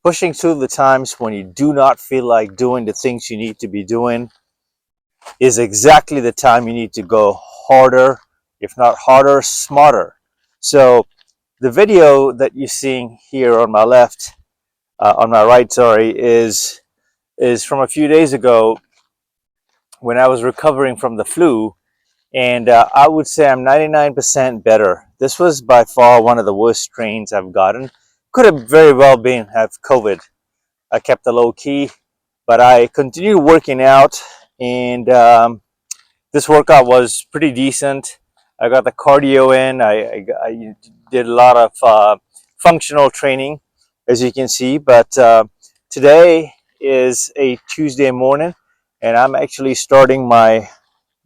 Pushing through the times when you do not feel like doing the things you need to be doing is exactly the time you need to go harder, if not harder, smarter. So the video that you're seeing here on my left, on my right, sorry, is from a few days ago when I was recovering from the flu, and I would say I'm 99% better. This was by far one of the worst strains I've gotten. Could have very well been have COVID. I kept the low key, but I continued working out, and this workout was pretty decent. I got the cardio in. I did a lot of functional training, as you can see. But today is a Tuesday morning, and I'm actually starting my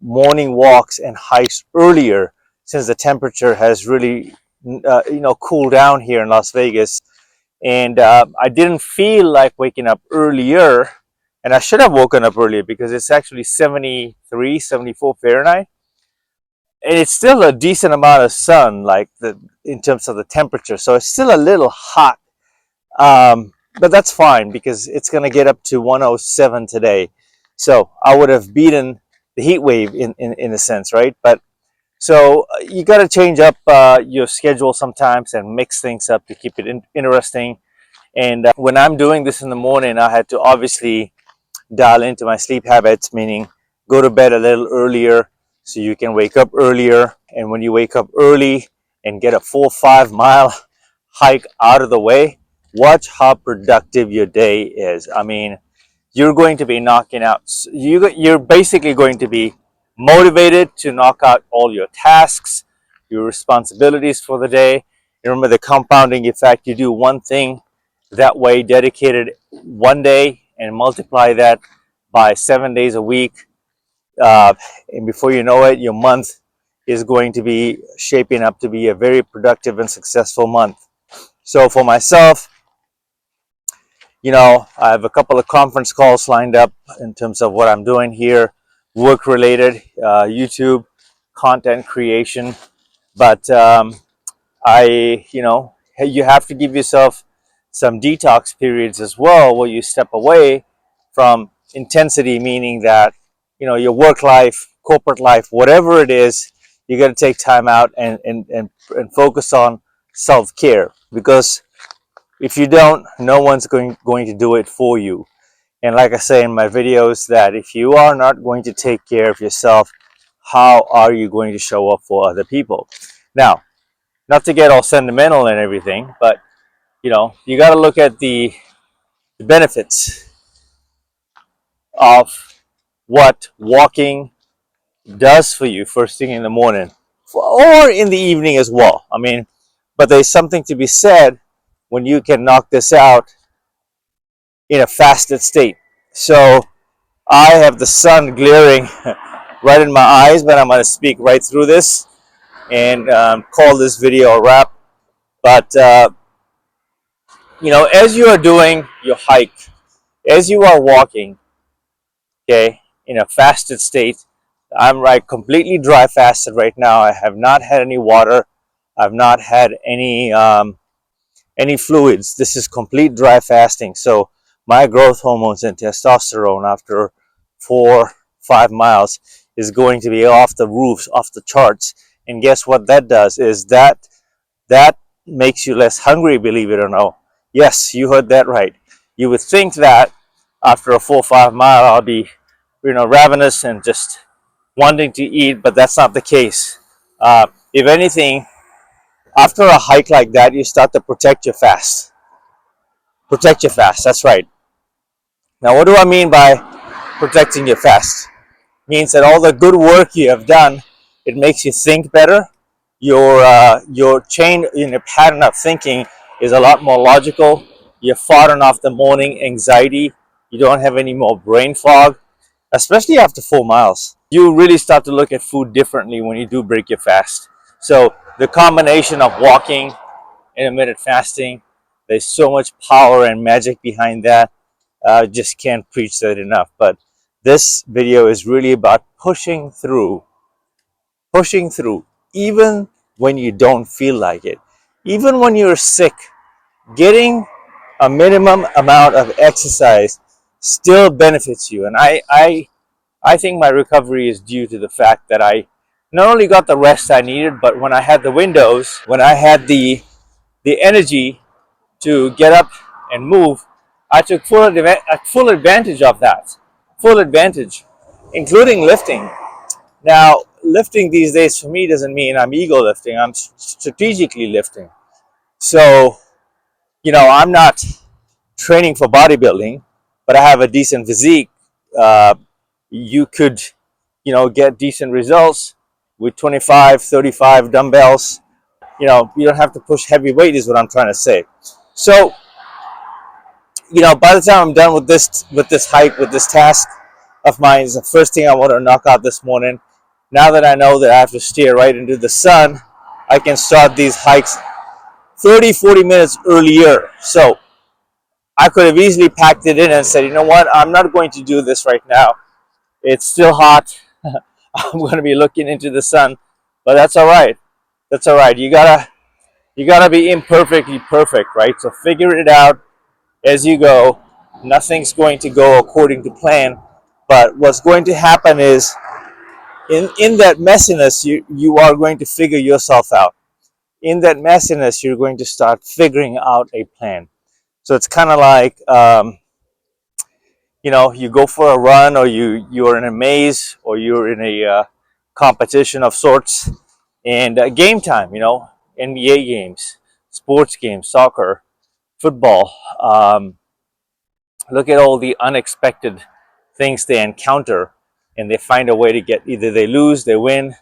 morning walks and hikes earlier since the temperature has really, cooled down here in Las Vegas. And I didn't feel like waking up earlier, and I should have woken up earlier because it's actually 73, 74 Fahrenheit, and it's still a decent amount of sun, like in terms of the temperature. So it's still a little hot, but that's fine because it's going to get up to 107 today. So I would have beaten the heat wave in a sense, right? But so you got to change up your schedule sometimes and mix things up to keep it interesting. And when I'm doing this in the morning, I had to obviously dial into my sleep habits, meaning go to bed a little earlier so you can wake up earlier. And when you wake up early and get a full 5 mile hike out of the way, watch how productive your day is. I mean, you're going to be knocking out, you're basically going to be motivated to knock out all your tasks, your responsibilities for the day. You remember the compounding effect. You do one thing that way, dedicated one day, and multiply that by 7 days a week. And before you know it, your month is going to be shaping up to be a very productive and successful month. So for myself, I have a couple of conference calls lined up in terms of what I'm doing here, work related, YouTube, content creation. But you have to give yourself some detox periods as well, where you step away from intensity, meaning that, your work life, corporate life, whatever it is, you got to take time out and focus on self-care, because if you don't, no one's going to do it for you. And like I say in my videos, that if you are not going to take care of yourself, how are you going to show up for other people? Now, not to get all sentimental and everything, but you got to look at the benefits of what walking does for you first thing in the morning, or in the evening as well. I mean, but there's something to be said when you can knock this out in a fasted state. So I have the sun glaring right in my eyes, but I'm going to speak right through this and call this video a wrap. But as you are doing your hike, as you are walking, okay, in a fasted state, I'm right completely dry fasted right now. I have not had any water. I've not had any fluids. This is complete dry fasting. So my growth hormones and testosterone after 4-5 miles is going to be off the roofs, off the charts. And guess what that does is that makes you less hungry, believe it or not. Yes, you heard that right. You would think that after a 4-5 mile I'll be ravenous and just wanting to eat, but that's not the case. If anything, after a hike like that, you start to protect your fast. Protect your fast, that's right. Now, what do I mean by protecting your fast? It means that all the good work you have done, it makes you think better. Your chain in your pattern of thinking is a lot more logical. You're fought off the morning anxiety. You don't have any more brain fog, especially after 4 miles. You really start to look at food differently when you do break your fast. So the combination of walking, intermittent fasting, there's so much power and magic behind that. Just can't preach that enough. But this video is really about pushing through, even when you don't feel like it, even when you're sick, getting a minimum amount of exercise still benefits you. And I think my recovery is due to the fact that I not only got the rest I needed, but when I had the windows, when I had the energy to get up and move, I took full advantage of that. Full advantage, including lifting. Now, lifting these days for me doesn't mean I'm ego lifting, I'm strategically lifting. So, I'm not training for bodybuilding, but I have a decent physique. Uh, you could, get decent results with 25, 35 dumbbells. You don't have to push heavy weight, is what I'm trying to say. So, by the time I'm done with this hike, with this task of mine, is the first thing I want to knock out this morning. Now that I know that I have to steer right into the sun, I can start these hikes 30, 40 minutes earlier. So I could have easily packed it in and said, you know what, I'm not going to do this right now. It's still hot. I'm going to be looking into the sun, but that's all right. That's all right. You gotta be imperfectly perfect, right? So figure it out as you go. Nothing's going to go according to plan, but what's going to happen is in that messiness, you are going to figure yourself out. In that messiness, you're going to start figuring out a plan. So it's kind of like you go for a run, or you're in a maze, or you're in a competition of sorts, and game time. NBA games, sports games, soccer, football. Look at all the unexpected things they encounter, and they find a way to get, either they lose, they win,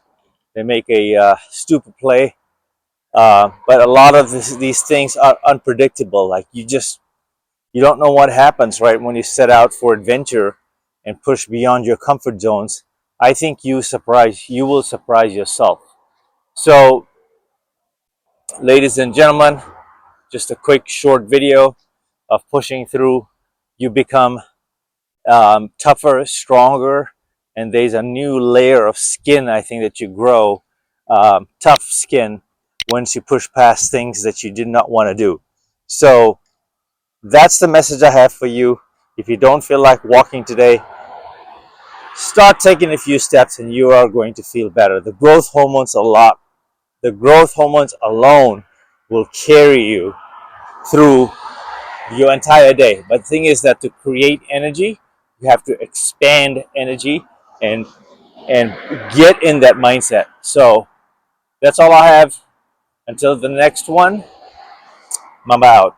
they make a stupid play. But a lot of these things are unpredictable. Like you don't know what happens right when you set out for adventure and push beyond your comfort zones. I think you will surprise yourself. So, ladies and gentlemen, just a quick short video of pushing through. You become tougher, stronger, and there's a new layer of skin, I think, that you grow. Tough skin once you push past things that you did not want to do. So that's the message I have for you. If you don't feel like walking today, start taking a few steps and you are going to feel better. The growth hormones alone will carry you through your entire day. But the thing is that to create energy, you have to expand energy and and get in that mindset. So that's all I have. Until the next one, I'm out.